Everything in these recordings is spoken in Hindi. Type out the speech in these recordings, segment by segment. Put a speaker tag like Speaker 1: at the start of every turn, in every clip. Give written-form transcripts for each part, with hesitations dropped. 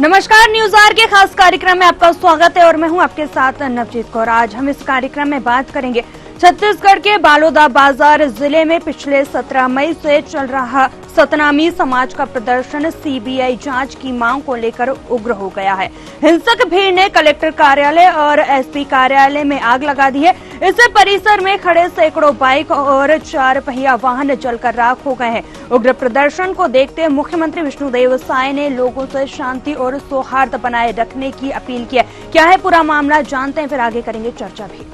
Speaker 1: नमस्कार, न्यूज आर के खास कार्यक्रम में आपका स्वागत है और मैं हूं आपके साथ नवजीत कौर। आज हम इस कार्यक्रम में बात करेंगे छत्तीसगढ़ के बलौदाबाजार जिले में पिछले 17 मई से चल रहा सतनामी समाज का प्रदर्शन सीबीआई जांच की मांग को लेकर उग्र हो गया है। हिंसक भीड़ ने कलेक्टर कार्यालय और एसपी कार्यालय में आग लगा दी है। इससे परिसर में खड़े सैकड़ों बाइक और 4 पहिया वाहन जलकर राख हो गए हैं। उग्र प्रदर्शन को देखते मुख्यमंत्री विष्णुदेव साय ने लोगों से शांति और सौहार्द बनाए रखने की अपील की है। क्या है पूरा मामला, जानते हैं, फिर आगे करेंगे चर्चा भी।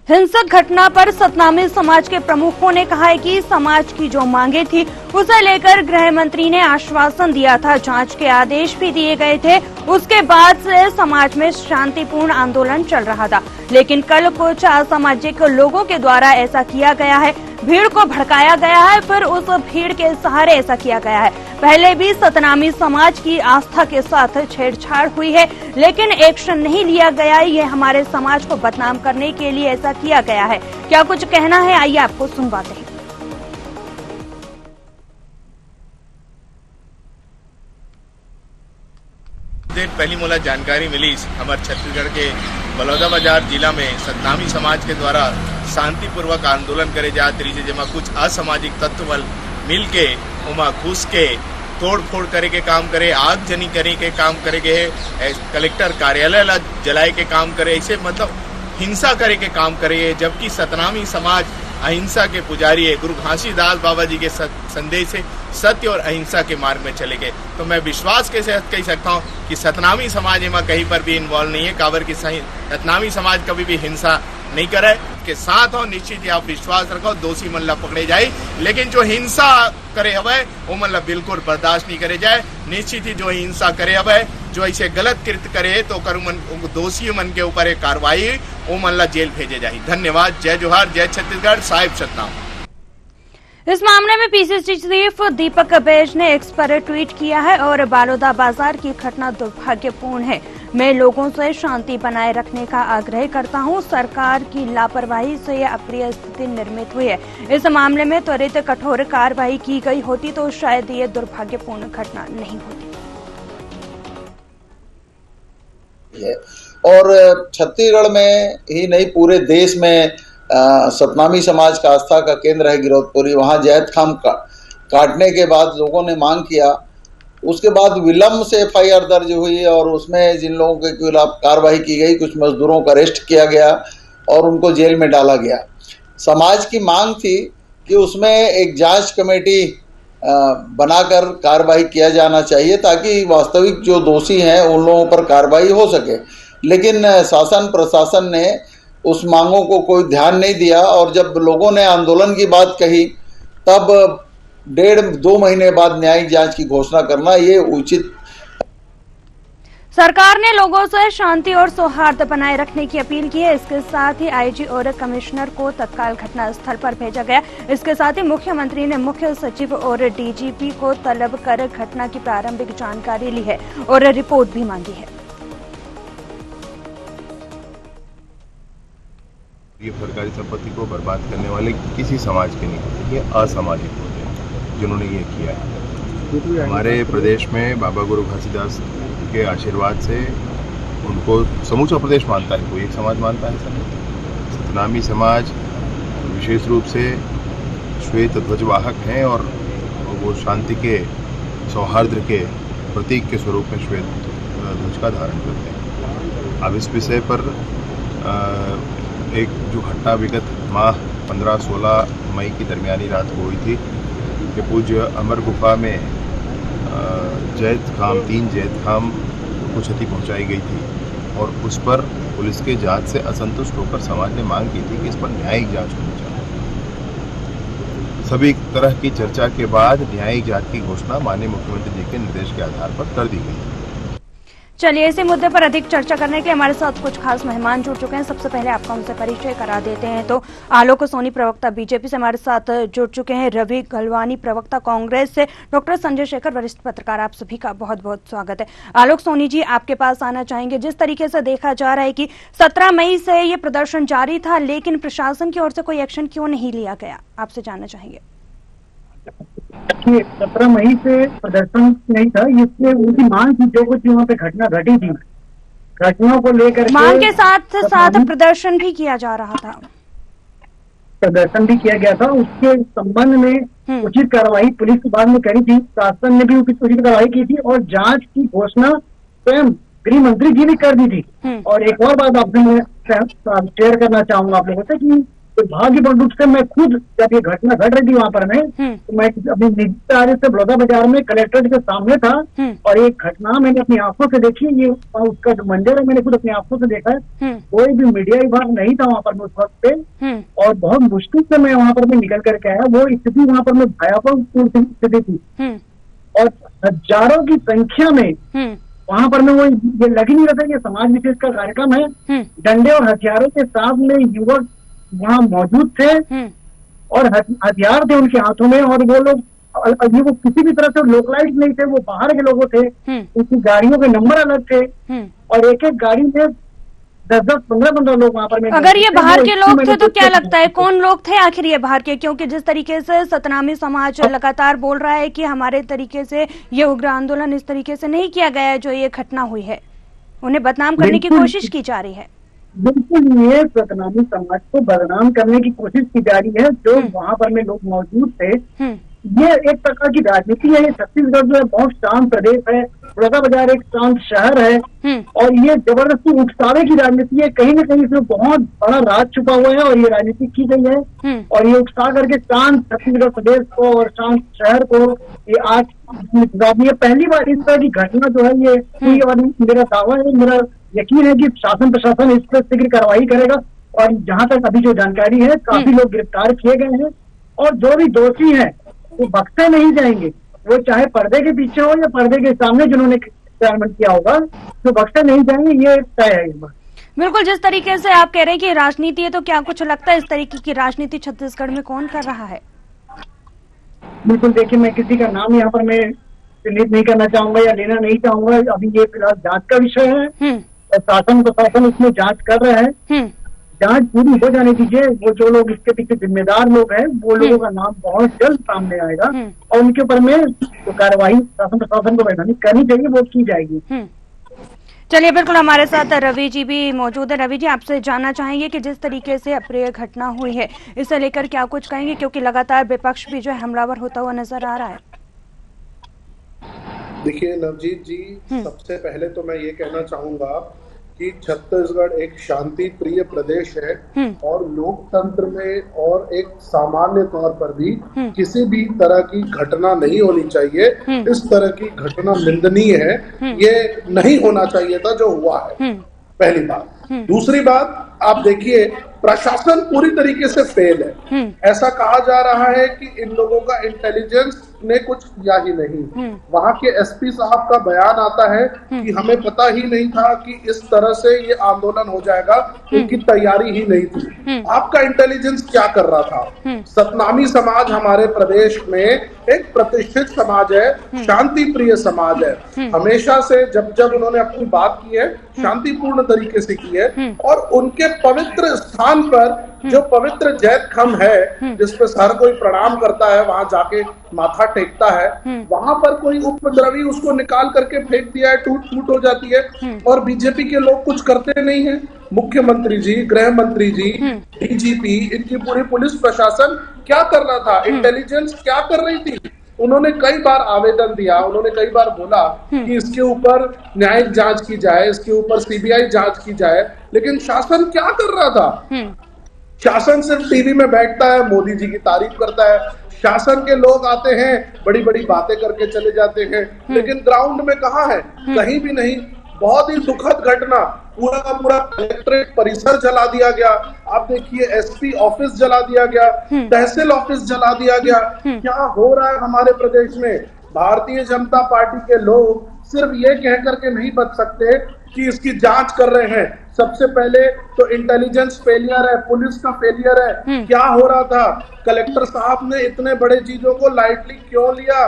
Speaker 1: हिंसक घटना पर सतनामी समाज के प्रमुखों ने कहा है कि समाज की जो मांगे थी उसे लेकर गृह मंत्री ने आश्वासन दिया था, जांच के आदेश भी दिए गए थे। उसके बाद से समाज में शांतिपूर्ण आंदोलन चल रहा था, लेकिन कल कुछ असामाजिक लोगों के द्वारा ऐसा किया गया है, भीड़ को भड़काया गया है, फिर उस भीड़ के सहारे ऐसा किया गया है। पहले भी सतनामी समाज की आस्था के साथ छेड़छाड़ हुई है, लेकिन एक्शन नहीं लिया गया। ये हमारे समाज को बदनाम करने के लिए ऐसा किया गया है। क्या कुछ कहना है, आइए आपको सुनवाते हैं।
Speaker 2: दिन पहली मोला जानकारी मिली हमारे छत्तीसगढ़ के बलौदाबाजार जिला में सतनामी समाज के द्वारा शांतिपूर्वक आंदोलन करे जात रही, जेमा कुछ असामाजिक तत्व मिल के उमा घुस के तोड़ फोड़ करे के काम करे, आगजनी करे के काम करे के, कलेक्टर कार्यालय ला जलाए के काम करे, ऐसे मतलब हिंसा करे के काम करे। जबकि सतनामी समाज अहिंसा के पुजारी है। गुरु घासीदास बाबा जी के संदेश से सत्य और अहिंसा के मार्ग में चले गए। तो मैं विश्वास के साथ कह सकता हूँ कि सतनामी समाज में कहीं पर भी इन्वॉल्व नहीं है। काबर की सतनामी समाज कभी भी हिंसा नहीं करे के साथ हो। निश्चित ही आप विश्वास रखो, दोषी मन ला पकड़े जाए, लेकिन जो हिंसा करे हवे वो मन ला बिल्कुल बर्दाश्त नहीं करे जाए। निश्चित ही जो हिंसा करे हवे, जो ऐसे गलत कृत्य करे तो दोषी मन के ऊपर एक कार्रवाई वो मन ला जेल भेजे जाए। धन्यवाद। जय जोहार, जय छत्तीसगढ़, साहिब सतनाम।
Speaker 1: इस मामले में पीसीसी चीफ दीपक बैज ने एक्स पर ट्वीट किया है और बलौदाबाजार की घटना दुर्भाग्यपूर्ण है। मैं लोगों से शांति बनाए रखने का आग्रह करता हूं। सरकार की लापरवाही से यह अप्रिय स्थिति निर्मित हुई है। इस मामले में त्वरित कठोर कार्रवाई की गई होती तो शायद ये दुर्भाग्यपूर्ण घटना नहीं होती।
Speaker 3: और छत्तीसगढ़ में ही नहीं, पूरे देश में सतनामी समाज का आस्था का केंद्र है गिरौदपुरी। वहाँ जैत खाम काटने के बाद लोगों ने मांग किया, उसके बाद विलम्ब से एफआईआर दर्ज हुई और उसमें जिन लोगों के खिलाफ कार्रवाई की गई, कुछ मजदूरों का अरेस्ट किया गया और उनको जेल में डाला गया। समाज की मांग थी कि उसमें एक जांच कमेटी बनाकर कार्रवाई किया जाना चाहिए ताकि वास्तविक जो दोषी हैं उन लोगों पर कार्रवाई हो सके। लेकिन शासन प्रशासन ने उस मांगों को कोई ध्यान नहीं दिया और जब लोगों ने आंदोलन की बात कही तब 1.5-2 महीने बाद न्यायिक जांच की घोषणा करना ये उचित।
Speaker 1: सरकार ने लोगों से शांति और सौहार्द बनाए रखने की अपील की है। इसके साथ ही आईजी और कमिश्नर को तत्काल घटना स्थल पर भेजा गया। इसके साथ ही मुख्यमंत्री ने मुख्य सचिव और डीजीपी को तलब कर घटना की प्रारंभिक जानकारी ली है और रिपोर्ट भी मांगी है।
Speaker 4: ये सरकारी संपत्ति को बर्बाद करने वाले किसी समाज के नहीं होते, ये असामाजिक होते हैं जिन्होंने ये किया है। हमारे प्रदेश में बाबा गुरु घासीदास के आशीर्वाद से उनको समूचा प्रदेश मानता है, कोई एक समाज मानता है। सतनामी समाज विशेष रूप से श्वेत ध्वजवाहक हैं और वो शांति के, सौहार्द के प्रतीक के स्वरूप में श्वेत ध्वज का धारण करते हैं। अब इस विषय पर एक जो घटना विगत माह 15-16 मई की दरमियानी रात को हुई थी कि पूज्य अमर गुफा में 3 जैत खाम को क्षति पहुंचाई गई थी और उस पर पुलिस के जांच से असंतुष्ट होकर समाज ने मांग की थी कि इस पर न्यायिक जांच होनी चाहिए। सभी तरह की चर्चा के बाद न्यायिक जांच की घोषणा माननीय मुख्यमंत्री जी के निर्देश के आधार पर कर दी गई।
Speaker 1: चलिए इसी मुद्दे पर अधिक चर्चा करने के लिए हमारे साथ कुछ खास मेहमान जुड़ चुके हैं। सबसे पहले आपका उनसे परिचय करा देते हैं। तो आलोक सोनी प्रवक्ता बीजेपी से हमारे साथ जुड़ चुके हैं। रवि गलवानी प्रवक्ता कांग्रेस से। डॉक्टर संजय शेखर वरिष्ठ पत्रकार, आप सभी का बहुत बहुत स्वागत है। आलोक सोनी जी, आपके पास आना चाहेंगे। जिस तरीके से देखा जा रहा है कि 17 मई से ये प्रदर्शन जारी था, लेकिन प्रशासन की ओर से कोई एक्शन क्यों नहीं लिया गया, आपसे जानना चाहेंगे।
Speaker 5: 17 मई से प्रदर्शन नहीं था, इससे उनकी मांग की जो कुछ वहाँ पे घटना घटी थी, घटनाओं को लेकर
Speaker 1: मांग के साथ साथ प्रदर्शन भी किया जा रहा था,
Speaker 5: प्रदर्शन भी किया गया था। उसके संबंध में उचित कार्रवाई पुलिस के बाद में करी थी, शासन ने भी उचित कार्रवाई की थी और जांच की घोषणा स्वयं गृह मंत्री जी ने कर दी थी। और एक और बात आपसे मैं शेयर करना चाहूंगा आप लोगों से कि भाग्यपूर्ण रूप से मैं खुद जब ये घटना घट रही थी वहां पर तो मैं अपनी निजी कार्य से बड़ौदा बाजार में कलेक्ट्रेट के सामने था और ये घटना मैंने अपनी आंखों से देखी। ये उसका जो मंजर है मैंने खुद अपनी आंखों से देखा है। कोई भी मीडिया विभाग नहीं था वहां पर मैं उस वक्त पे, और बहुत मुश्किल से मैं वहां पर मैं निकल करके आया। वो स्थिति वहां पर मैं भयावह स्थिति थी और हजारों की संख्या में वहां पर मैं वो ये लग ही नहीं रहा था कि समाज विशेष का कार्यक्रम है। डंडे और हथियारों के साथ में युवक वहाँ मौजूद थे और हथियार थे उनके हाथों में, और वो लोग वो किसी भी तरह से लोकलाइज नहीं थे, वो बाहर के लोगों थे। उनकी गाड़ियों के नंबर अलग थे और एक एक गाड़ी में 10-10, 15-15 लोग वहाँ पर।
Speaker 1: अगर ये बाहर के लोग थे तो क्या लगता है कौन लोग थे आखिर ये बाहर के? क्योंकि जिस तरीके से सतनामी समाज लगातार बोल रहा है कि हमारे तरीके से ये उग्र आंदोलन इस तरीके से नहीं किया गया है, जो ये घटना हुई है, उन्हें बदनाम करने की कोशिश की जा रही है।
Speaker 5: बिल्कुल, ये सतनामी समाज को बदनाम करने की कोशिश की जा रही है। जो वहाँ पर में लोग मौजूद थे, ये एक प्रकार की राजनीति है। छत्तीसगढ़ जो है बहुत शांत प्रदेश है, बड़ौदा बाजार एक शांत शहर है और ये जबरदस्ती उकसावे की राजनीति है। कहीं न कहीं इसमें बहुत बड़ा राज छुपा हुआ है और ये राजनीति की गई है और ये उकसा करके शांत छत्तीसगढ़ प्रदेश को और शांत शहर को ये आज ये पहली बार इस तरह की घटना जो है ये हुई। और मेरा दावा है, मेरा यकीन है कि शासन प्रशासन इस पर शीघ्र कार्रवाई करेगा। और जहां तक अभी जो जानकारी है, काफी लोग गिरफ्तार किए गए हैं और जो भी दोषी हैं वो बख्शे नहीं जाएंगे। वो चाहे पर्दे के पीछे हो या पर्दे के सामने जिन्होंने एक्सपेरिमेंट किया होगा, तो बख्शे नहीं जाएंगे, ये तय है इस बार।
Speaker 1: बिल्कुल, जिस तरीके से आप कह रहे हैं कि राजनीति है, तो क्या कुछ लगता है इस तरीके की राजनीति छत्तीसगढ़ में कौन कर रहा है?
Speaker 5: बिल्कुल, देखिए मैं किसी का नाम यहाँ पर मैं चिन्हित नहीं करना चाहूंगा या लेना नहीं चाहूंगा। अभी ये फिलहाल जांच का विषय है और शासन प्रशासन इसमें जांच कर रहा है। जांच पूरी हो जाने दीजिए। वो जो लोग इसके पीछे जिम्मेदार लोग हैं, वो लोगों का नाम बहुत जल्द सामने आएगा और उनके ऊपर में जो कार्रवाई शासन प्रशासन को वैधानिक करनी चाहिए वो की जाएगी।
Speaker 1: चलिए, बिल्कुल हमारे साथ रवि जी भी मौजूद है। रवि जी, आपसे जानना चाहेंगे कि जिस तरीके से अप्रिय घटना हुई है, इसे लेकर क्या कुछ कहेंगे, क्योंकि लगातार विपक्ष भी जो है हमलावर होता हुआ नजर आ रहा है।
Speaker 6: देखिए नवजीत जी, सबसे पहले तो मैं ये कहना चाहूंगा कि छत्तीसगढ़ एक शांति प्रिय प्रदेश है और लोकतंत्र में और एक सामान्य तौर पर भी किसी भी तरह की घटना नहीं होनी चाहिए। इस तरह की घटना निंदनीय है, ये नहीं होना चाहिए था जो हुआ है, पहली बात। दूसरी बात, आप देखिए प्रशासन पूरी तरीके से फेल है। ऐसा कहा जा रहा है कि इन लोगों का इंटेलिजेंस ने कुछ किया ही नहीं। वहां के एसपी साहब का बयान आता है कि हमें पता ही नहीं था कि इस तरह से ये आंदोलन हो जाएगा, इनकी तैयारी ही नहीं थी। आपका इंटेलिजेंस क्या कर रहा था? सतनामी समाज हमारे प्रदेश में एक प्रतिष्ठित समाज है, शांति प्रिय समाज है। हमेशा से जब जब उन्होंने अपनी बात की है, शांतिपूर्ण तरीके से की है और उनके पवित्र स्थान पर जो पवित्र जैत खम है, जिस पे हर कोई प्रणाम करता है, वहां जाके माथा टेकता है, वहां पर कोई उपद्रवी उसको निकाल करके फेंक दिया है, टूट फूट हो जाती है और बीजेपी के लोग कुछ करते नहीं है। मुख्यमंत्री जी, गृह मंत्री जी, डीजीपी, इनकी पूरी पुलिस प्रशासन क्या कर रहा था? इंटेलिजेंस क्या कर रही थी? उन्होंने कई बार आवेदन दिया, उन्होंने कई बार बोला कि इसके ऊपर न्यायिक जांच की जाए, इसके ऊपर सीबीआई जांच की जाए, लेकिन शासन क्या कर रहा था? शासन सिर्फ टीवी में बैठता है, मोदी जी की तारीफ करता है। शासन के लोग आते हैं, बड़ी बड़ी बातें करके चले जाते हैं, लेकिन ग्राउंड में कहाँ है? कहीं भी नहीं। बहुत ही दुखद घटना, पूरा का पूरा कलेक्ट्रेट परिसर जला दिया गया। आप देखिए एसपी ऑफिस जला दिया गया, तहसील ऑफिस जला दिया गया। क्या हो रहा है हमारे प्रदेश में? भारतीय जनता पार्टी के लोग सिर्फ ये कह करके नहीं बच सकते कि इसकी जांच कर रहे हैं। सबसे पहले तो इंटेलिजेंस फेलियर है, पुलिस का फेलियर है। क्या हो रहा था, कलेक्टर साहब ने इतने बड़े चीजों को लाइटली क्यों लिया?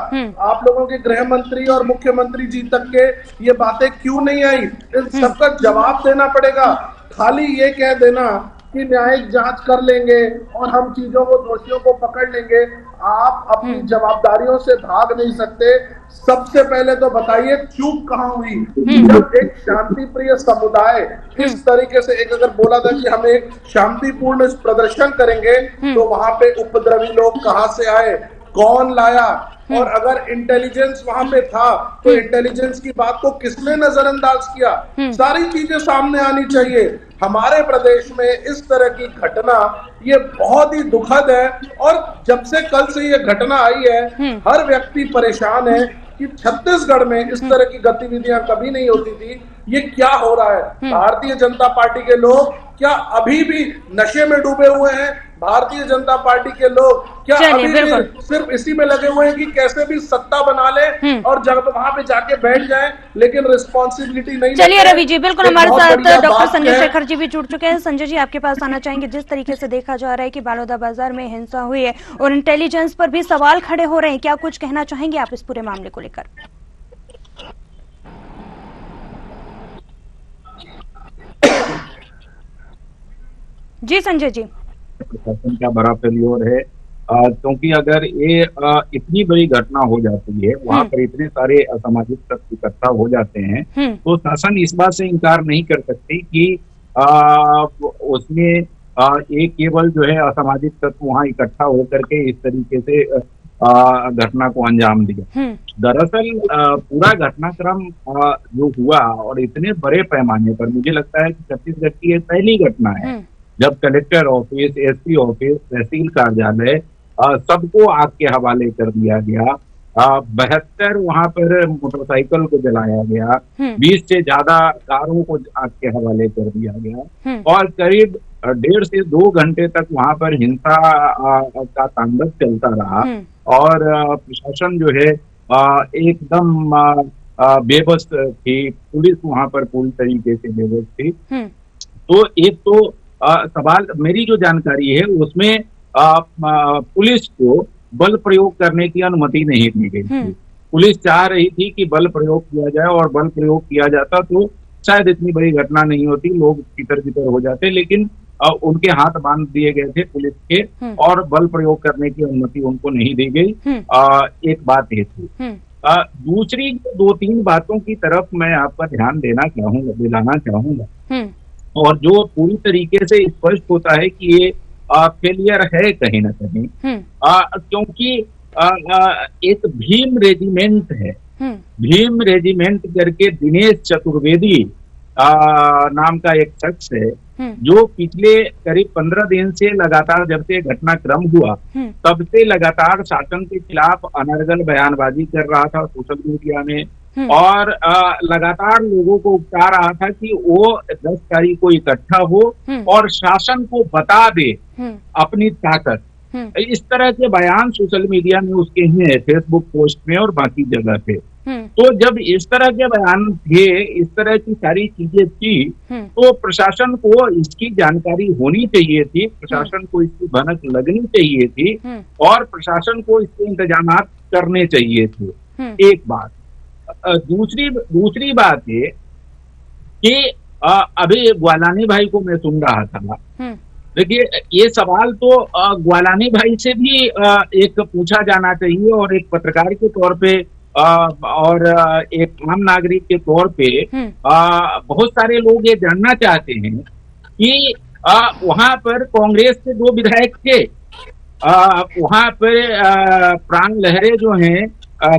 Speaker 6: आप लोगों के गृह मंत्री और मुख्यमंत्री जी तक के ये बातें क्यों नहीं आई? इन सबका जवाब देना पड़ेगा। खाली ये कह देना कि न्यायिक जांच कर लेंगे और हम चीजों को, दोषियों को पकड़ लेंगे, आप अपनी जवाबदारियों से भाग नहीं सकते। सबसे पहले तो बताइए चूक कहां हुई? जब एक शांति प्रिय समुदाय इस तरीके से, एक अगर बोला था कि हम एक शांतिपूर्ण प्रदर्शन करेंगे, तो वहां पे उपद्रवी लोग कहां से आए, कौन लाया? और अगर इंटेलिजेंस वहां पे था तो इंटेलिजेंस की बात को किसने नजरअंदाज किया? सारी चीजें सामने आनी चाहिए। हमारे प्रदेश में इस तरह की घटना ये बहुत ही दुखद है, और जब से कल से ये घटना आई है हर व्यक्ति परेशान है कि छत्तीसगढ़ में इस तरह की गतिविधियां कभी नहीं होती थी। ये क्या हो रहा है? भारतीय जनता पार्टी के लोग क्या अभी भी नशे में डूबे हुए हैं? भारतीय जनता पार्टी के लोग क्या अभी भी सिर्फ इसी में लगे हुए हैं कि कैसे भी सत्ता बना ले और जब वहां पे जाके बैठ जाएं, लेकिन रिस्पॉन्सिबिलिटी नहीं?
Speaker 1: चलिए रवि जी, बिल्कुल हमारे साथ डॉक्टर संजय शेखर जी भी जुड़ चुके हैं। संजय जी, आपके पास आना चाहेंगे। जिस तरीके से देखा जा रहा है कि बलौदा बाजार में हिंसा हुई है और इंटेलिजेंस पर भी सवाल खड़े हो रहे हैं, क्या कुछ कहना चाहेंगे आप इस पूरे मामले को लेकर? जी संजय जी।
Speaker 7: प्रशासन का बड़ा फेल्योर है, क्योंकि अगर ये इतनी बड़ी घटना हो जाती है, वहाँ पर इतने सारे असामाजिक तत्व इकट्ठा हो जाते हैं, तो शासन इस बात से इनकार नहीं कर सकती कि उसमें एक केवल जो है असामाजिक तत्व वहाँ इकट्ठा होकर के इस तरीके से घटना को अंजाम दिया। दरअसल पूरा घटनाक्रम जो हुआ और इतने बड़े पैमाने पर, मुझे लगता है कि छत्तीसगढ़ की ये पहली घटना है जब कलेक्टर ऑफिस, एसपी ऑफिस, तहसील कार्यालय सबको आग के हवाले कर दिया गया। 72 वहां पर मोटरसाइकिल को जलाया गया, 20 से ज्यादा कारों को आग के हवाले कर दिया गया और करीब 1.5 से 2 घंटे तक वहां पर हिंसा का तांडव चलता रहा और प्रशासन जो है एकदम बेबस थी, पुलिस वहां पर पूरी तरीके से बेबस थी। तो एक तो सवाल, मेरी जो जानकारी है उसमें पुलिस को बल प्रयोग करने की अनुमति नहीं दी गई थी। पुलिस चाह रही थी कि बल प्रयोग किया जाए और बल प्रयोग किया जाता तो शायद इतनी बड़ी घटना नहीं होती, लोग तितर-बितर हो जाते, लेकिन उनके हाथ बांध दिए गए थे पुलिस के और बल प्रयोग करने की अनुमति उनको नहीं दी गई। एक बात ये थी। दूसरी 2-3 बातों की तरफ मैं आपका ध्यान दिलाना चाहूंगा और जो पूरी तरीके से स्पष्ट होता है कि ये फेलियर है कहीं ना कहीं, क्योंकि एक भीम रेजिमेंट है, भीम रेजिमेंट करके दिनेश चतुर्वेदी नाम का एक शख्स है जो पिछले करीब 15 दिन से लगातार, जब से घटनाक्रम हुआ तब से लगातार शासन के खिलाफ अनर्गल बयानबाजी कर रहा था सोशल मीडिया में और लगातार लोगों को उकसा रहा था कि वो 10 तारीख को इकट्ठा हो और शासन को बता दे अपनी ताकत। इस तरह के बयान सोशल मीडिया में उसके हैं, फेसबुक पोस्ट में और बाकी जगह पे। तो जब इस तरह के बयान थे, इस तरह की सारी चीजें थी, तो प्रशासन को इसकी जानकारी होनी चाहिए थी, प्रशासन को इसकी भनक लगनी चाहिए थी और प्रशासन को इसके इंतजाम करने चाहिए थे। एक बात। दूसरी बात ये कि अभी ग्वालानी भाई को मैं सुन रहा था, देखिए ये सवाल तो ग्वालानी भाई से भी एक पूछा जाना चाहिए और एक पत्रकार के तौर पे और एक आम नागरिक के तौर पे बहुत सारे लोग ये जानना चाहते हैं कि वहां पर कांग्रेस के 2 विधायक थे, वहां पर प्राण लहरे जो हैं,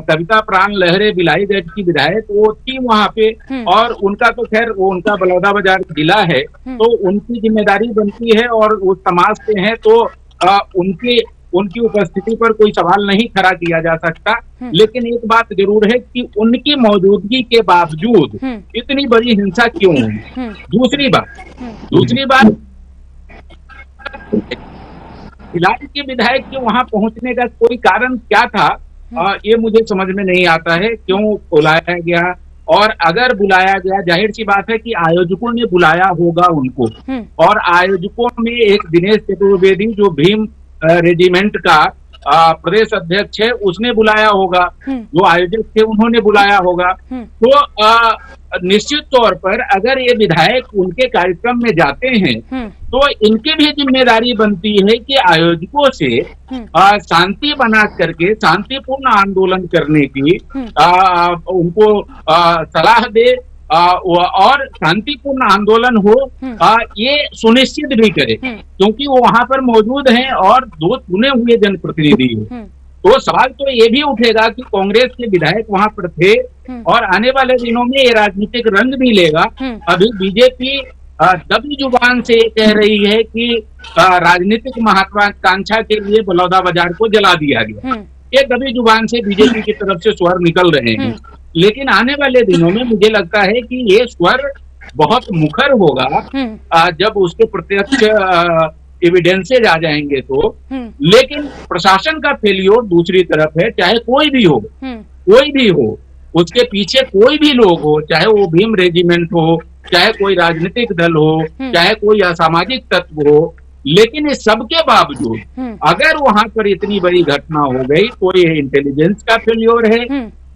Speaker 7: कविता प्राण लहरे बिलाईगढ़ की विधायक, वो थी वहां पे और उनका तो खैर वो उनका बलौदाबाजार जिला है तो उनकी जिम्मेदारी बनती है और वो समाज से हैं तो उनकी उपस्थिति पर कोई सवाल नहीं खड़ा किया जा सकता। लेकिन एक बात जरूर है कि उनकी मौजूदगी के बावजूद इतनी बड़ी हिंसा क्यों हुई। दूसरी बात इलाके के विधायक के वहां पहुंचने का कोई कारण क्या था, ये मुझे समझ में नहीं आता है। क्यों बुलाया गया, और अगर बुलाया गया, जाहिर सी बात है कि आयोजकों ने बुलाया होगा उनको, और आयोजकों में एक दिनेश चतुर्वेदी जो भीम रेजिमेंट का प्रदेश अध्यक्ष है उसने बुलाया होगा, जो आयोजक थे उन्होंने बुलाया होगा। तो निश्चित तौर पर अगर ये विधायक उनके कार्यक्रम में जाते हैं तो इनकी भी जिम्मेदारी बनती है कि आयोजकों से शांति बना करके शांतिपूर्ण आंदोलन करने की उनको सलाह दे और शांतिपूर्ण आंदोलन हो, ये सुनिश्चित भी करे, क्योंकि वो वहां पर मौजूद हैं और दो चुने हुए जनप्रतिनिधि हैं। तो सवाल तो ये भी उठेगा कि कांग्रेस के विधायक वहां पर थे और आने वाले दिनों में ये राजनीतिक रंग भी लेगा। अभी बीजेपी दबी जुबान से कह रही है कि राजनीतिक महत्वाकांक्षा के लिए बलौदा बाजार को जला दिया गया, ये दबी जुबान से बीजेपी की तरफ से स्वर निकल रहे हैं। लेकिन आने वाले दिनों में मुझे लगता है कि ये स्वर बहुत मुखर होगा जब उसके प्रत्यक्ष एविडेंसेज आ जाएंगे तो। लेकिन प्रशासन का फेलियर दूसरी तरफ है, चाहे कोई भी हो, उसके पीछे कोई भी लोग हो, चाहे वो भीम रेजिमेंट हो, चाहे कोई राजनीतिक दल हो, चाहे कोई असामाजिक तत्व हो, लेकिन इस सब के बावजूद अगर वहां पर इतनी बड़ी घटना हो गई तो ये इंटेलिजेंस का फेलियर है,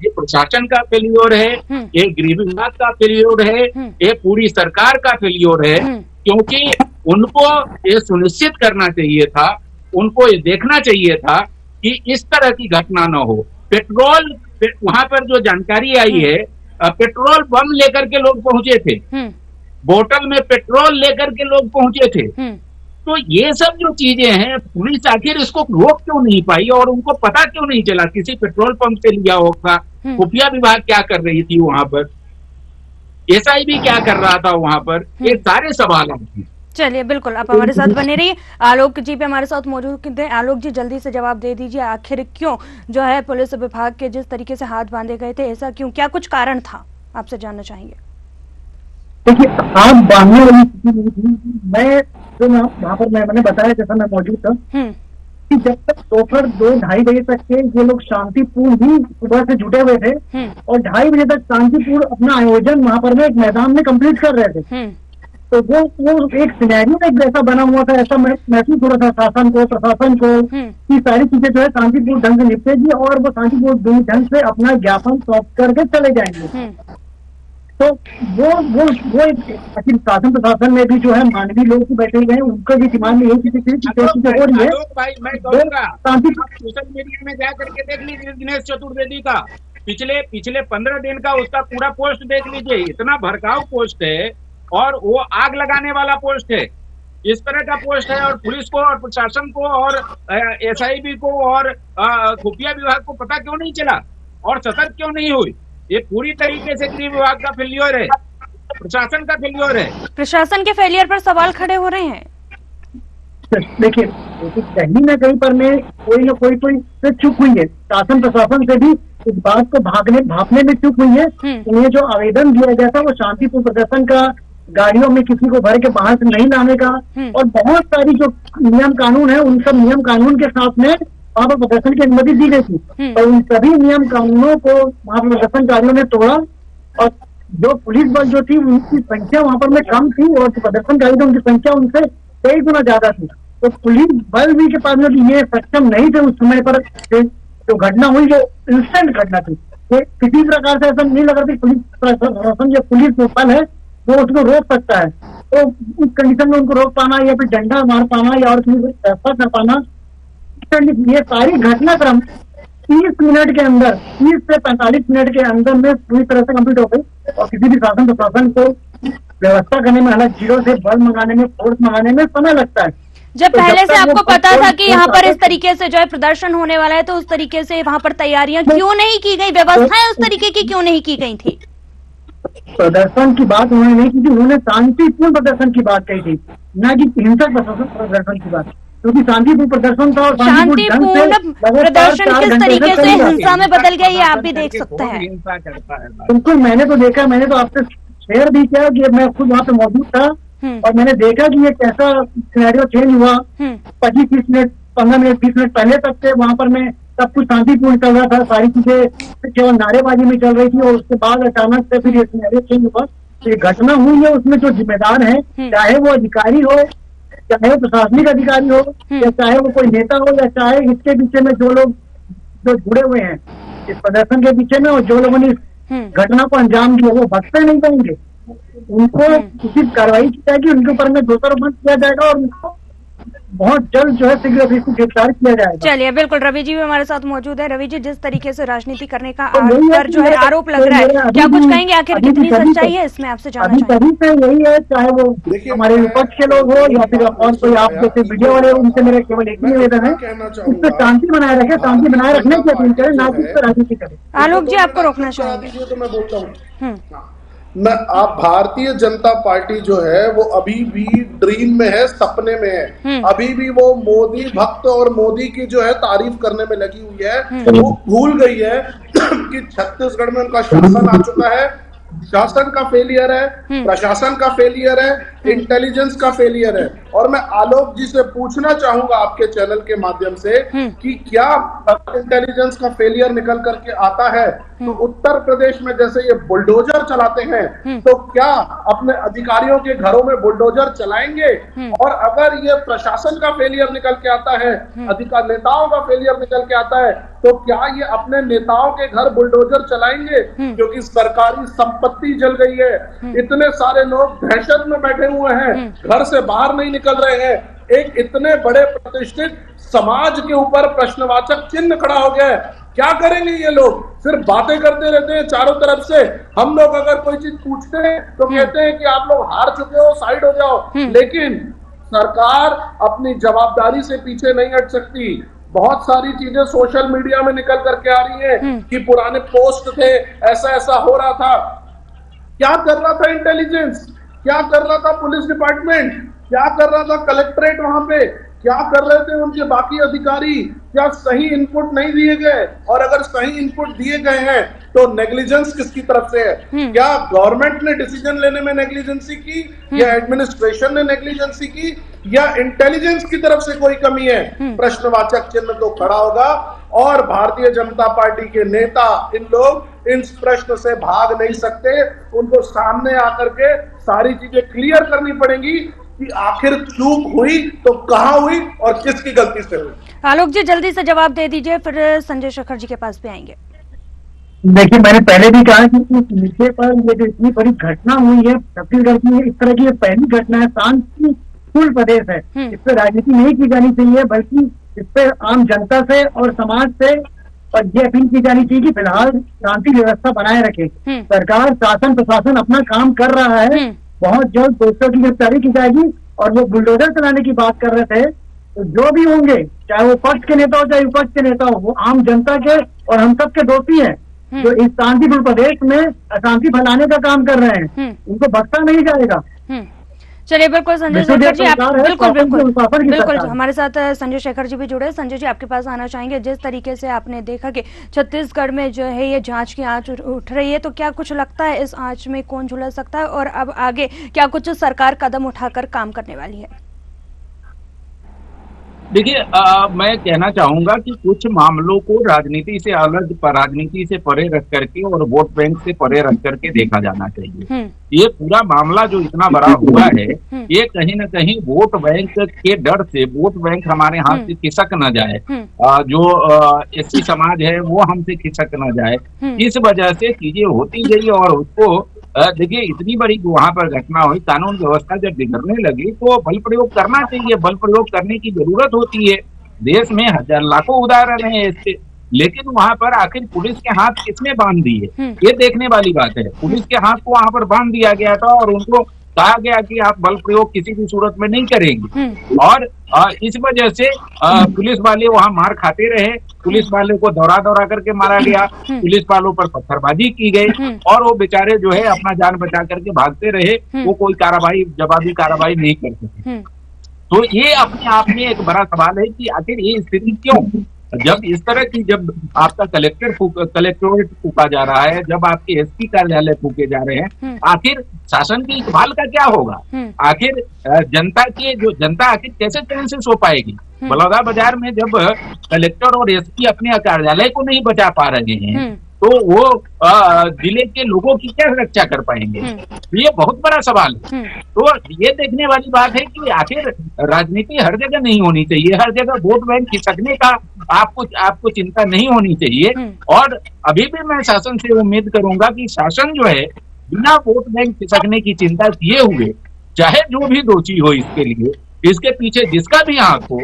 Speaker 7: ये प्रशासन का फेलियर है, ये गृह विभाग का फेलियर है, ये पूरी सरकार का फेलियर है। क्योंकि उनको ये सुनिश्चित करना चाहिए था, उनको ये देखना चाहिए था कि इस तरह की घटना न हो। पेट्रोल वहां पर जो जानकारी आई है, पेट्रोल बम लेकर के लोग पहुंचे थे, बोतल में पेट्रोल लेकर के लोग पहुंचे थे। तो ये सब जो चीजें हैं, पुलिस आखिर इसको रोक क्यों नहीं पाई और उनको पता क्यों नहीं चला? किसी पेट्रोल पंप से लिया होगा, खुफिया विभाग क्या कर रही थी वहां पर, एसआईबी क्या कर रहा था वहां पर, ये सारे सवाल हैं।
Speaker 1: चलिए बिल्कुल, आप हमारे साथ बने रहिए। आलोक जी भी हमारे साथ मौजूद हैं। आलोक जी, जल्दी से जवाब दे दीजिए, आखिर क्यों जो है पुलिस विभाग के जिस तरीके से हाथ बांधे गए थे, ऐसा क्यों, क्या कुछ कारण था, आपसे जानना चाहेंगे।
Speaker 5: देखिए, हाथ बांधने वाली स्थिति नहीं थी। मैं वहाँ पर मैंने बताया, जैसा मैं मौजूद था, कि जब तक दोपहर 2-2:30 बजे तक के ये लोग शांतिपूर्ण भी सुबह से जुटे हुए थे और 2:30 बजे तक शांतिपूर्ण अपना आयोजन वहां पर में एक मैदान में कंप्लीट कर रहे थे। तो वो एक सिनेरियो एक जैसा बना हुआ था, ऐसा महसूस हो रहा था शासन को, प्रशासन को, कि सारी चीजें जो है शांतिपूर्ण ढंग से निपटेगी और वो शांतिपूर्ण ढंग से अपना ज्ञापन सौंप करके चले जाएंगे। तो वो आखिर शासन प्रशासन में भी जो है मानवीय लोग भी बैठे हुए हैं, उनके भी दिमाग में यही चीजें हो रही है।
Speaker 7: सोशल मीडिया में जा करके देख लीजिए दिनेश चतुर्वेदी का पिछले 15 दिन का उसका पूरा पोस्ट देख लीजिए, इतना भड़काऊ पोस्ट है और वो आग लगाने वाला पोस्ट है, इस तरह का पोस्ट है। और पुलिस को और प्रशासन को और एसआईबी को और खुफिया विभाग को पता क्यों नहीं चला और सतर्क क्यों नहीं हुई? ये पूरी तरीके से गृह विभाग का फेलियर है, प्रशासन का फेलियर है। प्रशासन
Speaker 1: के फेलियर पर सवाल खड़े हो रहे हैं।
Speaker 5: देखिए, कहीं न कहीं पर में कोई न कोई से चूक हुई है, शासन प्रशासन से भी इस बात को भापने में चूक हुई है। उन्हें जो आवेदन दिया गया था वो शांतिपूर्ण प्रदर्शन का, गाड़ियों में किसी को भर के बाहर से नहीं लाने का, और बहुत सारी जो नियम कानून है उन सब नियम कानून के साथ में वहाँ पर प्रदर्शन की अनुमति दी गई थी। और उन सभी नियम कानूनों को वहाँ पर प्रदर्शनकारियों ने तोड़ा और जो पुलिस बल जो थी उनकी संख्या वहाँ पर में कम थी और जो प्रदर्शनकारी थे उनकी संख्या उनसे 23 गुना ज्यादा थी। तो पुलिस बल भी के पास में ये सक्षम नहीं थे उस समय पर, जो घटना हुई जो इंस्टेंट घटना थी, वो किसी प्रकार से ऐसा नहीं लगा कि पुलिस प्रशासन या पुलिस बल है वो उसको रोक सकता है। तो उस कंडीशन में उनको रोक पाना या फिर डंडा मार पाना या और फैसला कर पाना, ये सारी घटनाक्रम 30 मिनट के अंदर, 30 से 45 मिनट के अंदर में पूरी तरह से कंप्लीट हो गई। और किसी भी शासन प्रशासन को व्यवस्था करने में, हालांकि जीरो से बल मंगाने में, फोर्स मंगाने में समय लगता है।
Speaker 1: जब पहले से आपको पता था कि यहाँ पर इस तरीके से जो है प्रदर्शन होने वाला है, तो उस तरीके से वहाँ पर तैयारियां क्यों नहीं की गई, व्यवस्थाएं उस तरीके की क्यों नहीं की गई थी?
Speaker 5: प्रदर्शन की बात उन्होंने नहीं की थी, उन्होंने शांतिपूर्ण प्रदर्शन की बात कही थी, न कि हिंसक प्रदर्शन की बात, क्योंकि शांतिपूर्ण प्रदर्शन था। और
Speaker 1: शांतिपूर्ण प्रदर्शन किस तरीके से हिंसा में बदल गया ये आप भी देख सकते हैं।
Speaker 5: बिल्कुल, मैंने तो देखा, मैंने तो आपसे शेयर भी किया कि मैं खुद वहाँ पे मौजूद था और मैंने देखा कि ये कैसा सिनेरियो चेंज हुआ। 25-30 मिनट, 15 मिनट, 20 मिनट पहले तक से वहाँ पर में सब कुछ शांतिपूर्ण चल रहा था, सारी चीजें केवल नारेबाजी में चल रही थी और उसके बाद अचानक से फिर ये सिनेरियो चेंज हुआ। तो ये घटना हुई है, उसमें जो जिम्मेदार है, चाहे वो अधिकारी हो, चाहे वो प्रशासनिक अधिकारी हो, या चाहे वो कोई नेता हो, या चाहे इसके पीछे में जो लोग जो जुड़े हुए हैं इस प्रदर्शन के पीछे में, और जो लोगों ने इस घटना को अंजाम दिया, वो बख्शे नहीं जाएंगे। उनको उचित कार्रवाई की जाएगी, उनके ऊपर में दोषारोपण किया जाएगा और उनको बहुत जल्द जो है शीघ्र इसको गिरफ्तार किया जाएगा।
Speaker 1: चलिए, बिल्कुल रवि जी भी हमारे साथ मौजूद है। रवि जी, जिस तरीके से राजनीति करने का
Speaker 5: तो
Speaker 1: पर जो है आरोप लग रहा है, क्या कुछ कहेंगे? आखिर कितनी सच्चाई है इसमें, आपसे जानना चाहेंगे।
Speaker 5: अभी तभी से यही है, चाहे वो हमारे विपक्ष के लोग हो या फिर और कोई आप जैसे मीडिया वाले, उनसे मेरा केवल एक ही निवेदन है, इस पर शांति बनाए रखे, शांति बनाए रखने की अपील करें, ना कि इस पर राजनीति करें।
Speaker 1: आलोक जी, आपको रोकना चाहेंगे?
Speaker 6: तो मैं बोलता हूँ न, आप भारतीय जनता पार्टी जो है वो अभी भी ड्रीम में है, सपने में है। अभी भी वो मोदी भक्त और मोदी की जो है तारीफ करने में लगी हुई है। वो भूल गई है कि छत्तीसगढ़ में उनका शासन आ चुका है। शासन का फेलियर है, प्रशासन का फेलियर है, इंटेलिजेंस का फेलियर है। और मैं आलोक जी से पूछना चाहूंगा आपके चैनल के माध्यम से कि क्या इंटेलिजेंस का फेलियर निकल करके आता है तो उत्तर प्रदेश में जैसे ये बुलडोजर चलाते हैं, तो क्या अपने अधिकारियों के घरों में बुलडोजर चलाएंगे? और अगर ये प्रशासन का फेलियर निकल के आता है, अधिकार नेताओं का फेलियर निकल के आता है, तो क्या ये अपने नेताओं के घर बुलडोजर चलाएंगे? क्योंकि सरकारी संपत्ति जल गई है, इतने सारे लोग दहशत में बैठे हुए हैं, घर से बाहर नहीं निकल रहे हैं। एक इतने बड़े प्रतिष्ठित समाज के ऊपर प्रश्नवाचक चिन्ह खड़ा हो गया है। क्या करेंगे ये लोग? सिर्फ बातें करते रहते हैं चारों तरफ से। हम लोग अगर कोई चीज पूछते हैं तो कहते हैं कि आप लोग हार चुके हो, साइड हो जाओ। लेकिन सरकार अपनी जवाबदारी से पीछे नहीं हट सकती। बहुत सारी चीजें सोशल मीडिया में निकल करके आ रही हैं कि पुराने पोस्ट थे, ऐसा ऐसा हो रहा था। क्या कर रहा था इंटेलिजेंस? क्या कर रहा था पुलिस डिपार्टमेंट? क्या कर रहा था कलेक्ट्रेट? वहां पे क्या कर रहे थे उनके बाकी अधिकारी? क्या सही इनपुट नहीं दिए गए? और अगर सही इनपुट दिए गए हैं तो नेग्लिजेंस किसकी तरफ से है? क्या गवर्नमेंट ने डिसीजन लेने में नेग्लिजेंसी की, या एडमिनिस्ट्रेशन ने नेग्लिजेंसी की, या इंटेलिजेंस की तरफ से कोई कमी है? प्रश्नवाचक चिन्ह तो खड़ा होगा। और भारतीय जनता पार्टी के नेता, इन लोग इन प्रश्न से भाग नहीं सकते। उनको सामने आकर के सारी चीजें क्लियर करनी पड़ेंगी कि आखिर चूक हुई तो कहां हुई और किसकी गलती से हुई।
Speaker 1: आलोक जी, जल्दी से जवाब दे दीजिए, फिर संजय शेखर जी के पास भी आएंगे।
Speaker 5: देखिए, मैंने पहले भी कहा कि इस विषय पर ये जो इतनी बड़ी घटना हुई है छत्तीसगढ़ की, इस तरह की ये पहली घटना है। शांतिपूर्ण प्रदेश है, इस पर राजनीति नहीं की जानी चाहिए, बल्कि इस पर आम जनता से और समाज से और ये अपील की जानी चाहिए कि फिलहाल शांति व्यवस्था बनाए रखे। सरकार, शासन, प्रशासन अपना काम कर रहा है। बहुत जल्द दोषियों की गिरफ्तारी की जाएगी। और वो बुलडोजर चलाने की बात कर रहे थे, तो जो भी होंगे, चाहे वो पक्ष के नेता हो चाहे विपक्ष के नेता हो, वो आम जनता के और हम सब के दोषी हैं जो इस शांतिपूर्ण प्रदेश में अशांति फैलाने का काम कर रहे हैं। उनको बख्शा नहीं जाएगा।
Speaker 1: चलिए, बिल्कुल संजय शेखर जी, आप बिल्कुल हमारे साथ संजय शेखर जी भी जुड़े। संजय जी, आपके पास आना चाहेंगे। जिस तरीके से आपने देखा कि छत्तीसगढ़ में जो है ये जांच की आंच उठ रही है, तो क्या कुछ लगता है इस आंच में कौन झुलस सकता है, और अब आगे क्या कुछ सरकार कदम उठाकर काम करने वाली है?
Speaker 7: देखिए, मैं कहना चाहूंगा कि कुछ मामलों को राजनीति से अलग, राजनीति से परे रख करके और वोट बैंक से परे रख करके देखा जाना चाहिए। ये पूरा मामला जो इतना बड़ा हुआ है, ये कहीं ना कहीं वोट बैंक के डर से, वोट बैंक हमारे हाथ से खिसक न जाए, जो एससी समाज है वो हमसे खिसक न जाए, इस वजह से चीजें होती गई। और उसको देखिए, इतनी बड़ी वहां पर घटना हुई, कानून व्यवस्था जब बिगड़ने लगी तो बल प्रयोग करना चाहिए, बल प्रयोग करने की जरूरत होती है। देश में हजार लाखों उदाहरण है इसके, लेकिन वहां पर आखिर पुलिस के हाथ किसने बांध दिए, ये देखने वाली बात है। पुलिस के हाथ को वहां पर बांध दिया गया था और उनको कहा गया कि आप बल प्रयोग किसी भी सूरत में नहीं करेंगे। और इस वजह से पुलिस वाले वहां मार खाते रहे, पुलिस वाले को दौड़ा दौड़ा करके मारा गया, पुलिस वालों पर पत्थरबाजी की गई और वो बेचारे जो है अपना जान बचा करके भागते रहे। वो कोई कार्रवाई, जवाबी कार्रवाई नहीं कर सके। तो ये अपने आप में एक बड़ा सवाल है कि आखिर ये स्थिति क्यों? जब इस तरह की, जब आपका कलेक्टोरेट फूका जा रहा है, जब आपके एसपी कार्यालय फूके जा रहे हैं, आखिर शासन की इकबाल का क्या होगा? आखिर जनता आखिर कैसे चैन से सो पाएगी? बलौदा बाजार में जब कलेक्टर और एसपी अपने कार्यालय को नहीं बचा पा रहे हैं तो वो जिले के लोगों की क्या रक्षा कर पाएंगे? ये बहुत बड़ा सवाल है। तो ये देखने वाली बात है कि आखिर राजनीति हर जगह नहीं होनी चाहिए, हर जगह वोट बैंक खिसकने का आपको चिंता नहीं होनी चाहिए। और अभी भी मैं शासन से उम्मीद करूंगा कि शासन जो है बिना वोट बैंक खिसकने की चिंता किए हुए, चाहे जो भी दोषी हो इसके लिए, इसके पीछे जिसका भी आंख हो,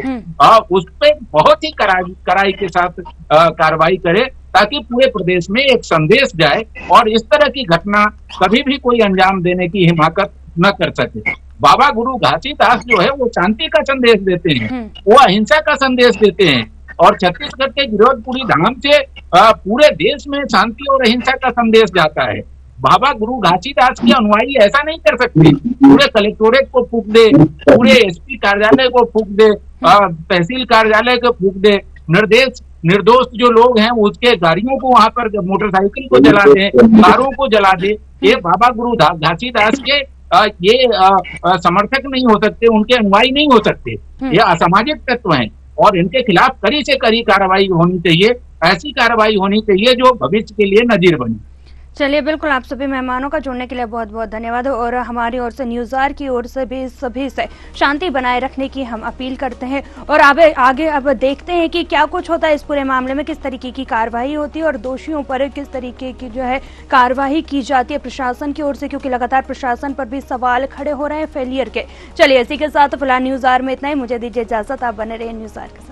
Speaker 7: उस पर बहुत ही कड़ाई के साथ कार्रवाई करे, ताकि पूरे प्रदेश में एक संदेश जाए और इस तरह की घटना कभी भी कोई अंजाम देने की हिमाकत न कर सके। बाबा गुरु घासीदास जो है वो शांति का संदेश देते हैं, वो अहिंसा का संदेश देते हैं, और छत्तीसगढ़ के गिरौदपुरी धाम से पूरे देश में शांति और अहिंसा का संदेश जाता है। बाबा गुरु घासीदास के अनुयायी ऐसा नहीं कर सकते, पूरे कलेक्टोरेट को फूंक दे, पूरे एसपी कार्यालय को फूंक दे, तहसील कार्यालय को फूंक दे, निर्दोष जो लोग हैं उसके गाड़ियों को, वहां पर मोटरसाइकिल को जला दे, कारों को जला दे। ये बाबा गुरु घासीदास के ये समर्थक नहीं हो सकते, उनके अनुयायी नहीं हो सकते। ये असामाजिक तत्व हैं और इनके खिलाफ कड़ी से कड़ी कार्रवाई होनी चाहिए, ऐसी कार्रवाई होनी चाहिए जो भविष्य के लिए नजीर बने।
Speaker 1: चलिए, बिल्कुल, आप सभी मेहमानों का जुड़ने के लिए बहुत बहुत धन्यवाद। और हमारी ओर से, न्यूज़ार की ओर से भी सभी से शांति बनाए रखने की हम अपील करते हैं। और आगे अब देखते हैं कि क्या कुछ होता है इस पूरे मामले में, किस तरीके की कार्रवाई होती है और दोषियों पर किस तरीके की जो है कार्रवाई की जाती है प्रशासन की ओर से, क्योंकि लगातार प्रशासन पर भी सवाल खड़े हो रहे हैं फेलियर के। चलिए, इसी के साथ फिलहाल न्यूज़ार में इतना ही। मुझे दीजिए इजाजत, आप बने रहिए न्यूज़ार के साथ।